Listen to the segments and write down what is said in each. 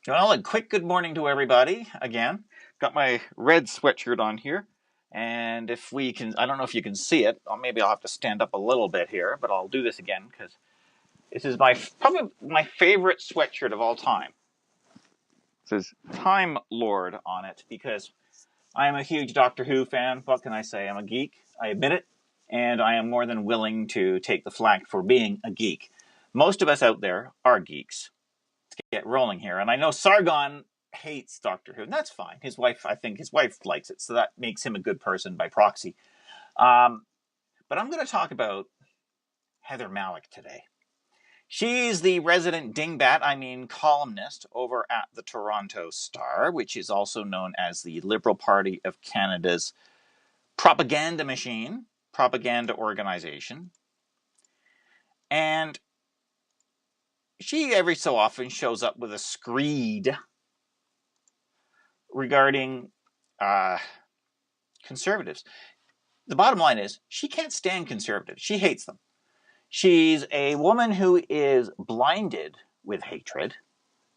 Well, a quick good morning to everybody again. Got my red sweatshirt on here. And if we can, I don't know if you can see it. Or maybe I'll have to stand up a little bit here, but I'll do this again because this is probably my favorite sweatshirt of all time. It says Time Lord on it because I am a huge Doctor Who fan. What can I say? I'm a geek. I admit it. And I am more than willing to take the flak for being a geek. Most of us out there are geeks. Let's get rolling here. And I know Sargon hates Doctor Who, and that's fine. I think his wife likes it, so that makes him a good person by proxy. But I'm going to talk about Heather Mallick today. She's the resident columnist over at the Toronto Star, which is also known as the Liberal Party of Canada's propaganda machine, propaganda organization. And she every so often shows up with a screed regarding conservatives. The bottom line is she can't stand conservatives. She hates them. She's a woman who is blinded with hatred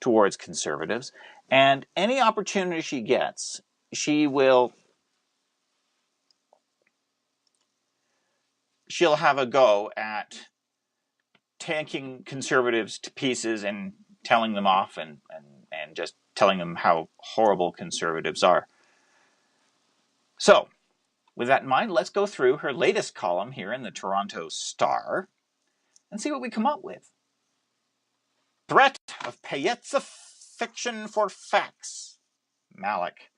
towards conservatives, and any opportunity she gets, she'll have a go at taking conservatives to pieces and telling them off and just telling them how horrible conservatives are. So, with that in mind, let's go through her latest column here in the Toronto Star and see what we come up with. Threat of Payette's affection for facts. Mallick.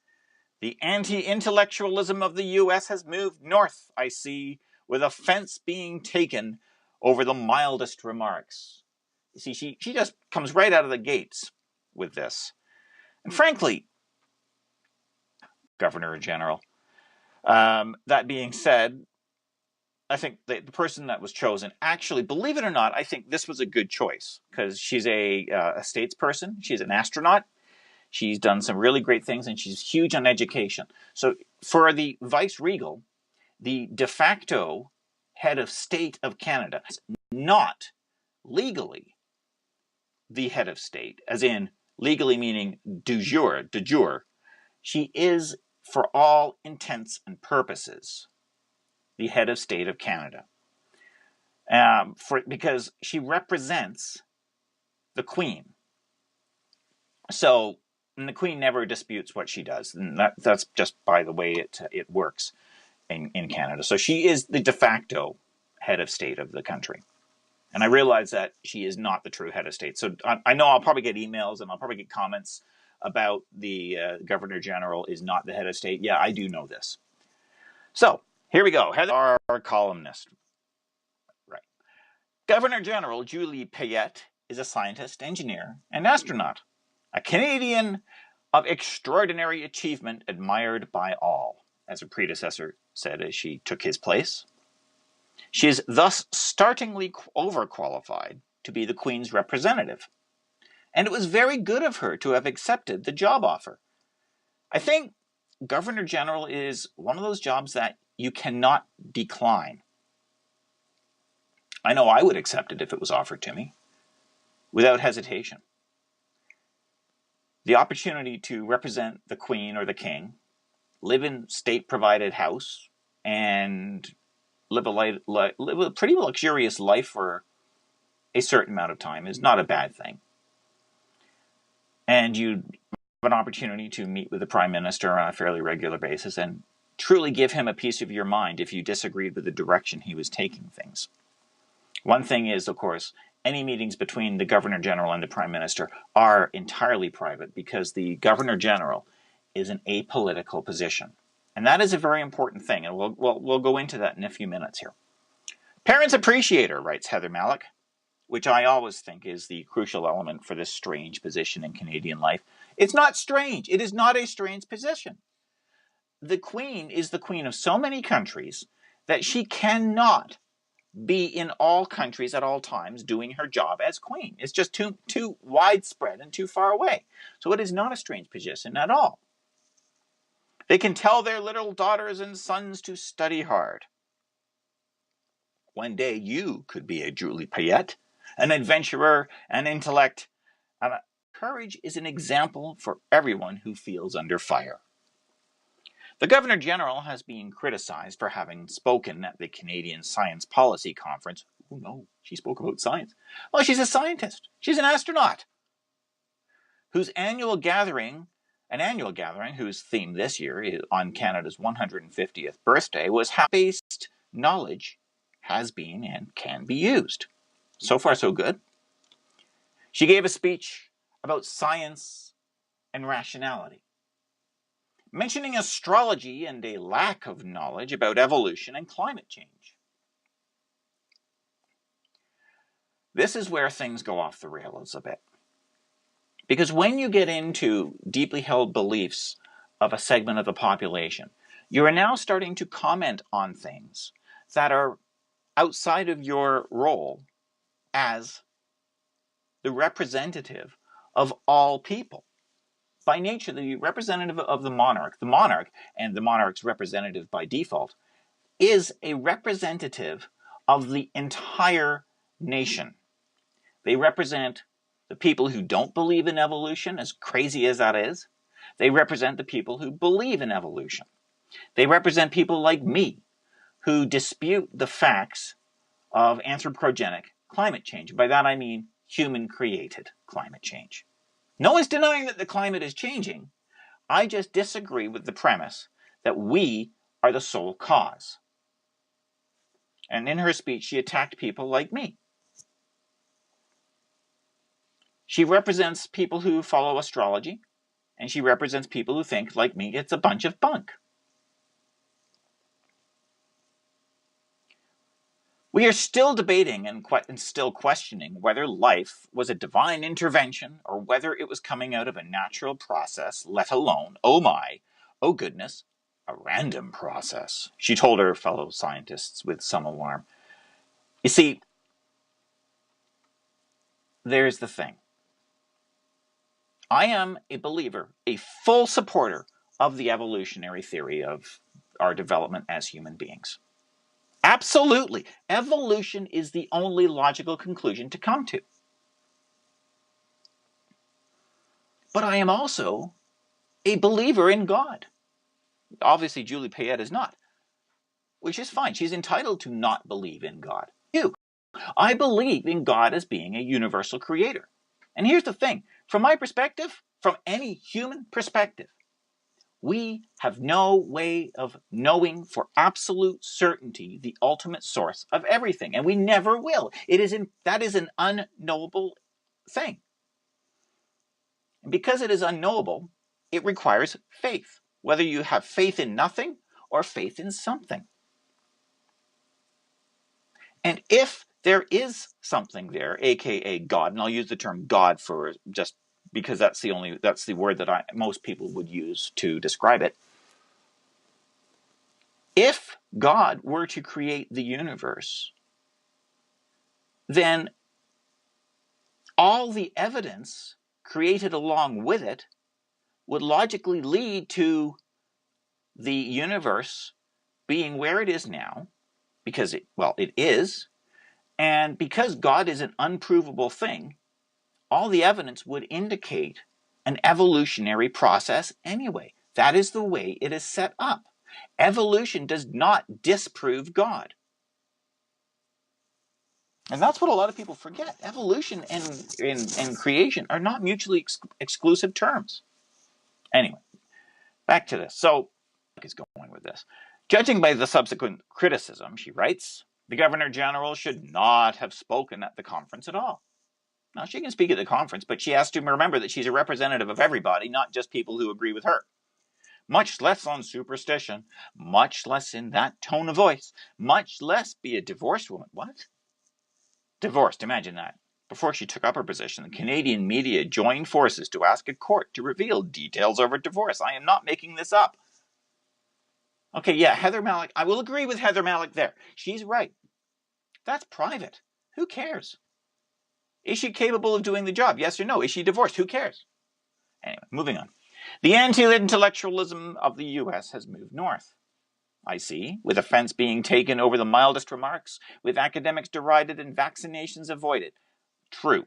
The anti-intellectualism of the U.S. has moved north, I see, with offense being taken over the mildest remarks. You see, she just comes right out of the gates with this. And frankly, Governor-General, that being said, I think the person that was chosen, actually, believe it or not, I think this was a good choice because she's a statesperson. She's an astronaut. She's done some really great things, and she's huge on education. So for the vice-regal, the de facto head of state of Canada, not legally the head of state, as in legally meaning de jure. She is, for all intents and purposes, the head of state of Canada. Because she represents the Queen. So, and the Queen never disputes what she does. And that's just by the way it works in Canada. So she is the de facto head of state of the country. And I realize that she is not the true head of state. So I know I'll probably get emails and I'll probably get comments about the Governor-General is not the head of state. Yeah, I do know this. So, here we go. Heather, our columnist. Right. Governor-General Julie Payette is a scientist, engineer, and astronaut. A Canadian of extraordinary achievement admired by all, as her predecessor said as she took his place. She is thus startlingly overqualified to be the Queen's representative. And it was very good of her to have accepted the job offer. I think Governor-General is one of those jobs that you cannot decline. I know I would accept it if it was offered to me, without hesitation. The opportunity to represent the Queen or the King, live in state-provided house, and live a pretty luxurious life for a certain amount of time is not a bad thing. And you have an opportunity to meet with the Prime Minister on a fairly regular basis and truly give him a piece of your mind if you disagreed with the direction he was taking things. One thing is, of course, any meetings between the Governor-General and the Prime Minister are entirely private because the Governor-General is an apolitical position. And that is a very important thing, and we'll go into that in a few minutes here. Parents appreciate her, writes Heather Mallick, which I always think is the crucial element for this strange position in Canadian life. It's not strange. It is not a strange position. The Queen is the Queen of so many countries that she cannot be in all countries at all times doing her job as Queen. It's just too widespread and too far away. So it is not a strange position at all. They can tell their little daughters and sons to study hard. One day you could be a Julie Payette, an adventurer, an intellect, Courage is an example for everyone who feels under fire. The Governor-General has been criticized for having spoken at the Canadian Science Policy Conference. Oh no, she spoke about science. Well, she's a scientist. She's an astronaut. Whose annual gathering whose theme this year is on Canada's 150th birthday, was how-based knowledge has been and can be used. So far, so good. She gave a speech about science and rationality, mentioning astrology and a lack of knowledge about evolution and climate change. This is where things go off the rails a bit. Because when you get into deeply held beliefs of a segment of the population, you are now starting to comment on things that are outside of your role as the representative of all people. By nature, the representative of the monarch, and the monarch's representative by default, is a representative of the entire nation. They represent the people who don't believe in evolution, as crazy as that is. They represent the people who believe in evolution. They represent people like me, who dispute the facts of anthropogenic climate change. By that I mean human-created climate change. No one's denying that the climate is changing. I just disagree with the premise that we are the sole cause. And in her speech, she attacked people like me. She represents people who follow astrology, and she represents people who think, like me, it's a bunch of bunk. We are still debating and still questioning whether life was a divine intervention or whether it was coming out of a natural process, let alone, oh my, oh goodness, a random process, she told her fellow scientists with some alarm. You see, there's the thing. I am a believer, a full supporter of the evolutionary theory of our development as human beings. Absolutely. Evolution is the only logical conclusion to come to. But I am also a believer in God. Obviously, Julie Payette is not, which is fine. She's entitled to not believe in God. I believe in God as being a universal creator. And here's the thing. From my perspective, from any human perspective, we have no way of knowing for absolute certainty the ultimate source of everything, and we never will. That is an unknowable thing. And because it is unknowable, it requires faith, whether you have faith in nothing or faith in something. And if there is something there, aka God, and I'll use the term God for just because that's the word that most people would use to describe it. If God were to create the universe, then all the evidence created along with it would logically lead to the universe being where it is now, because it is, and because God is an unprovable thing, all the evidence would indicate an evolutionary process anyway. That is the way it is set up. Evolution does not disprove God. And that's what a lot of people forget. Evolution and creation are not mutually exclusive terms. Anyway, back to this. So, is going with this. Judging by the subsequent criticism, she writes, the Governor-General should not have spoken at the conference at all. Now, she can speak at the conference, but she has to remember that she's a representative of everybody, not just people who agree with her. Much less on superstition, much less in that tone of voice, much less be a divorced woman. What? Divorced, imagine that. Before she took up her position, the Canadian media joined forces to ask a court to reveal details over divorce. I am not making this up. Okay, yeah, Heather Mallick, I will agree with Heather Mallick there. She's right. That's private. Who cares? Is she capable of doing the job? Yes or no? Is she divorced? Who cares? Anyway, moving on. The anti-intellectualism of the U.S. has moved north. I see, with offense being taken over the mildest remarks, with academics derided and vaccinations avoided. True.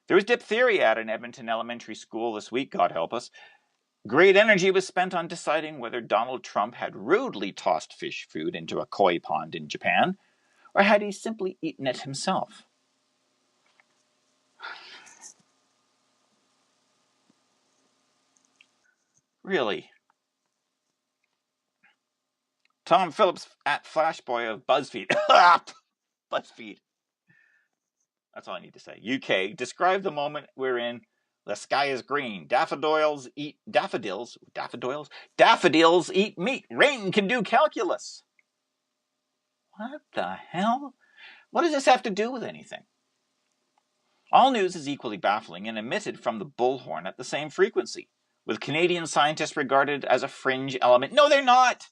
There was diphtheria at an Edmonton elementary school this week, God help us. Great energy was spent on deciding whether Donald Trump had rudely tossed fish food into a koi pond in Japan, or had he simply eaten it himself. Really? Tom Phillips at Flashboy of BuzzFeed. BuzzFeed. That's all I need to say. UK, describe the moment we're in. The sky is green. Daffodils eat meat. Rain can do calculus. What the hell? What does this have to do with anything? All news is equally baffling and emitted from the bullhorn at the same frequency, with Canadian scientists regarded as a fringe element. No, they're not!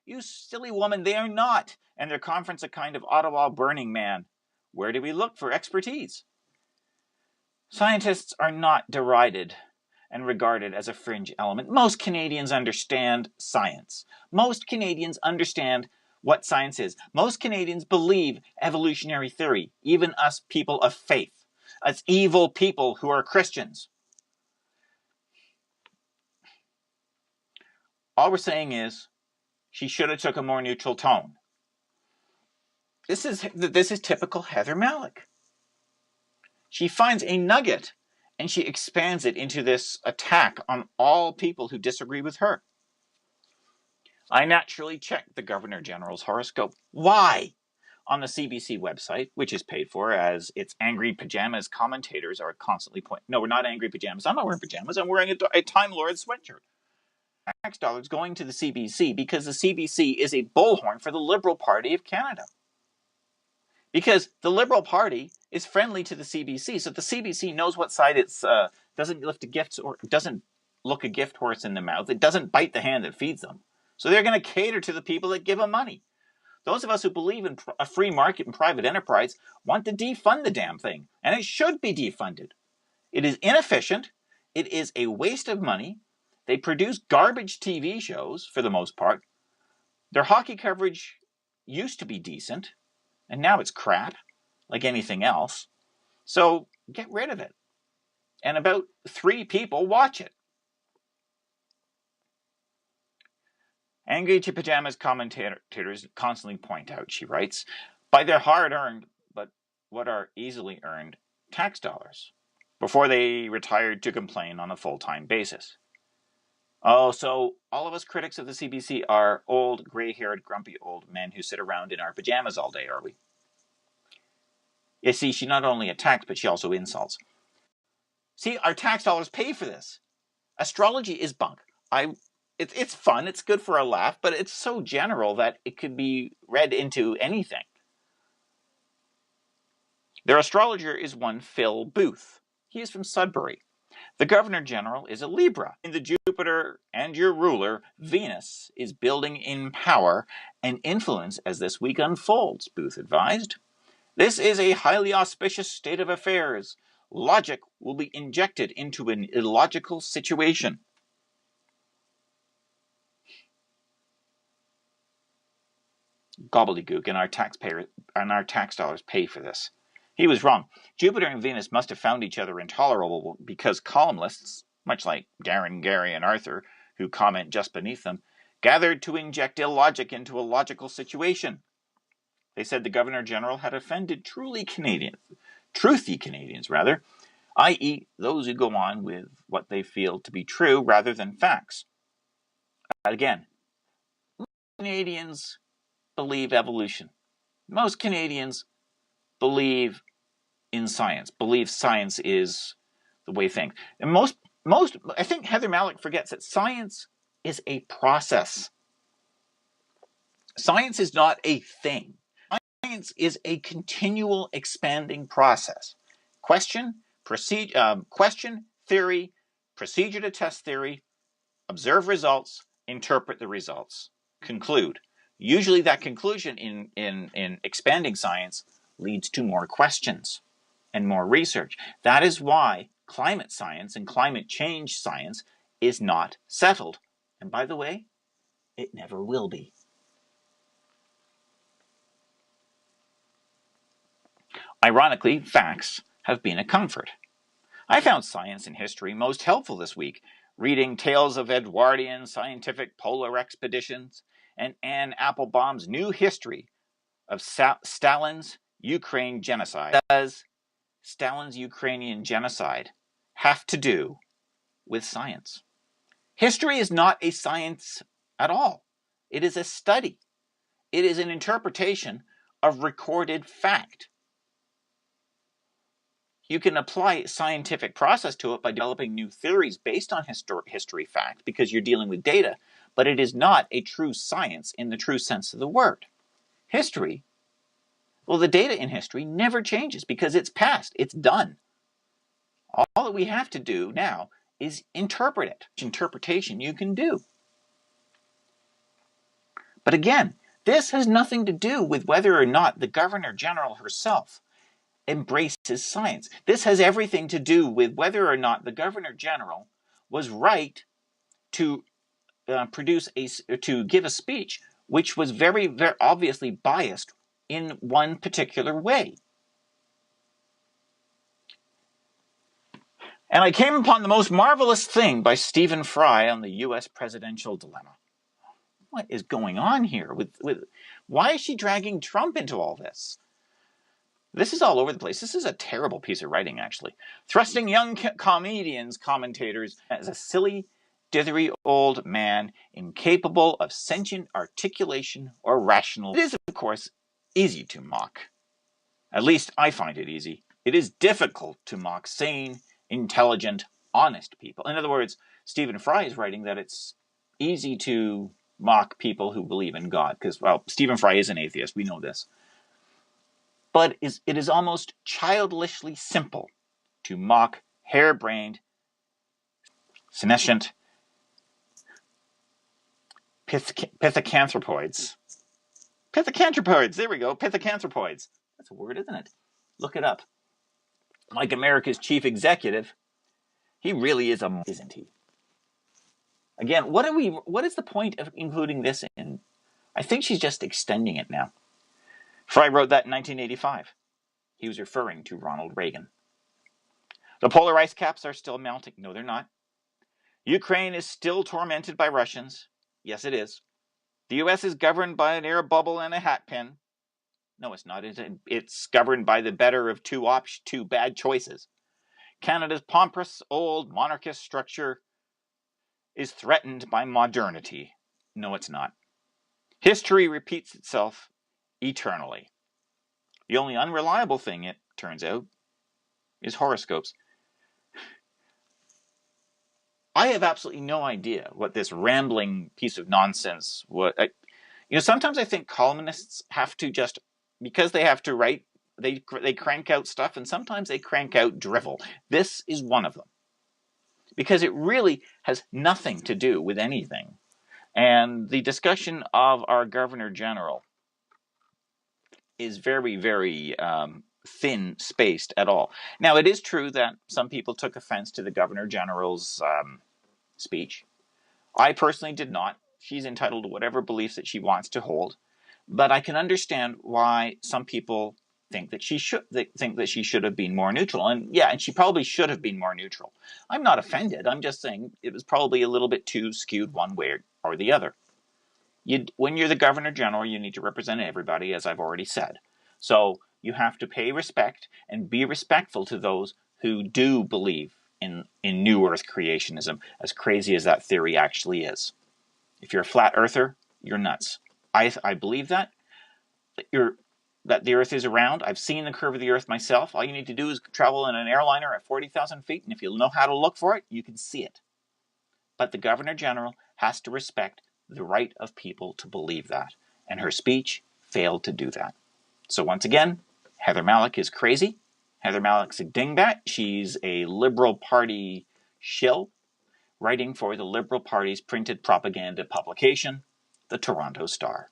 You silly woman, they are not! And their conference a kind of Ottawa Burning Man. Where do we look for expertise? Scientists are not derided and regarded as a fringe element. Most Canadians understand science. Most Canadians understand what science is. Most Canadians believe evolutionary theory, even us people of faith. Us evil people who are Christians. All we're saying is, she should have took a more neutral tone. This is typical Heather Mallick. She finds a nugget and she expands it into this attack on all people who disagree with her. I naturally checked the Governor-General's horoscope. Why? On the CBC website, which is paid for, as its angry pajamas commentators are constantly pointing. No, we're not angry pajamas. I'm not wearing pajamas. I'm wearing a Time Lord sweatshirt. Tax dollars going to the CBC because the CBC is a bullhorn for the Liberal Party of Canada. Because the Liberal Party is friendly to the CBC, so the CBC knows what side it's doesn't lift a gift or doesn't look a gift horse in the mouth. It doesn't bite the hand that feeds them. So they're going to cater to the people that give them money. Those of us who believe in a free market and private enterprise want to defund the damn thing, and it should be defunded. It is inefficient. It is a waste of money. They produce garbage TV shows for the most part. Their hockey coverage used to be decent. And now it's crap, like anything else. So get rid of it. And about 3 people watch it. Angry to Pajamas commentators constantly point out, she writes, by their hard-earned, but what are easily earned, tax dollars, before they retired to complain on a full-time basis. Oh, so all of us critics of the CBC are old, gray-haired, grumpy old men who sit around in our pajamas all day, are we? You see, she not only attacks, but she also insults. See, our tax dollars pay for this. Astrology is bunk. It's fun, it's good for a laugh, but it's so general that it could be read into anything. Their astrologer is one Phil Booth. He is from Sudbury. The Governor-General is a Libra. In the Jupiter and your ruler, Venus, is building in power and influence as this week unfolds, Booth advised. This is a highly auspicious state of affairs. Logic will be injected into an illogical situation. Gobbledygook, and our tax dollars pay for this. He was wrong. Jupiter and Venus must have found each other intolerable because columnists, much like Darren, Gary, and Arthur, who comment just beneath them, gathered to inject illogic into a logical situation. They said the Governor-General had offended truthy Canadians, i.e. those who go on with what they feel to be true rather than facts. Again, most Canadians believe evolution. Most Canadians believe in science, believe science is the way things. And I think Heather Mallick forgets that science is a process. Science is not a thing. Science is a continual expanding process. Question, theory, procedure to test theory, observe results, interpret the results, conclude. Usually that conclusion in expanding science leads to more questions and more research. That is why climate science and climate change science is not settled. And by the way, it never will be. Ironically, facts have been a comfort. I found science and history most helpful this week, reading tales of Edwardian scientific polar expeditions and Anne Applebaum's new history of Stalin's Ukraine genocide. Does Stalin's Ukrainian genocide have to do with science? History is not a science at all. It is a study. It is an interpretation of recorded fact. You can apply scientific process to it by developing new theories based on history fact because you're dealing with data, but it is not a true science in the true sense of the word. History, well, the data in history never changes because it's past, it's done. All that we have to do now is interpret it. Interpretation you can do. But again, this has nothing to do with whether or not the Governor-General herself embraces science. This has everything to do with whether or not the Governor-General was right to give a speech which was very, very obviously biased in one particular way. And I came upon the most marvelous thing by Stephen Fry on the U.S. presidential dilemma. What is going on here? Why is she dragging Trump into all this? This is all over the place. This is a terrible piece of writing, actually. Thrusting young commentators as a silly, dithery old man incapable of sentient articulation or rational. It is, of course, easy to mock. At least I find it easy. It is difficult to mock sane, intelligent, honest people. In other words, Stephen Fry is writing that it's easy to mock people who believe in God because, well, Stephen Fry is an atheist. We know this. But it is almost childishly simple to mock harebrained, senescent pithecanthropoids. Pithecanthropoids, there we go, pithecanthropoids. That's a word, isn't it? Look it up. Like America's chief executive, he really is isn't he? Again, what is the point of including this in? I think she's just extending it now. Fry wrote that in 1985. He was referring to Ronald Reagan. The polar ice caps are still melting. No, they're not. Ukraine is still tormented by Russians. Yes, it is. The U.S. is governed by an air bubble and a hat pin. No, it's not. It's governed by the better of two bad choices. Canada's pompous old monarchist structure is threatened by modernity. No, it's not. History repeats itself eternally. The only unreliable thing, it turns out, is horoscopes. I have absolutely no idea what this rambling piece of nonsense was. Sometimes I think columnists have to just, because they have to write, they crank out stuff, and sometimes they crank out drivel. This is one of them. Because it really has nothing to do with anything. And the discussion of our Governor-General is very, very thin-spaced at all. Now, it is true that some people took offense to the Governor-General's speech. I personally did not. She's entitled to whatever beliefs that she wants to hold. But I can understand why some people think that she should have been more neutral. And yeah, and she probably should have been more neutral. I'm not offended. I'm just saying it was probably a little bit too skewed one way or the other. When you're the Governor-General, you need to represent everybody, as I've already said. So you have to pay respect and be respectful to those who do believe in New Earth creationism, as crazy as that theory actually is. If you're a flat earther, you're nuts. I believe that the Earth is around. I've seen the curve of the Earth myself. All you need to do is travel in an airliner at 40,000 feet, and if you know how to look for it, you can see it. But the Governor-General has to respect the right of people to believe that, and her speech failed to do that. So once again, Heather Mallick is crazy. Heather Mallick's a dingbat. She's a Liberal Party shill, writing for the Liberal Party's printed propaganda publication, the Toronto Star.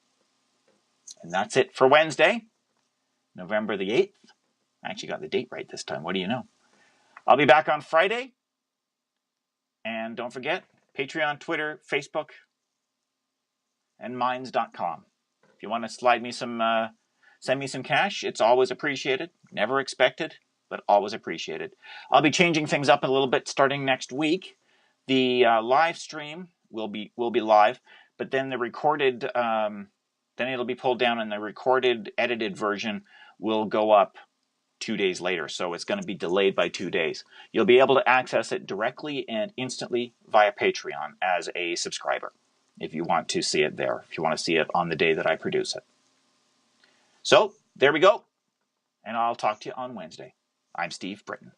And that's it for Wednesday, November the 8th. I actually got the date right this time. What do you know? I'll be back on Friday. And don't forget, Patreon, Twitter, Facebook, and minds.com. If you want to send me some cash, it's always appreciated, never expected, but always appreciated. I'll be changing things up a little bit starting next week. The live stream will be live, but then the recorded, then it'll be pulled down, and the recorded, edited version will go up 2 days later. So it's going to be delayed by 2 days. You'll be able to access it directly and instantly via Patreon as a subscriber, if you want to see it there, if you want to see it on the day that I produce it. So there we go, and I'll talk to you on Wednesday. I'm Steve Britton.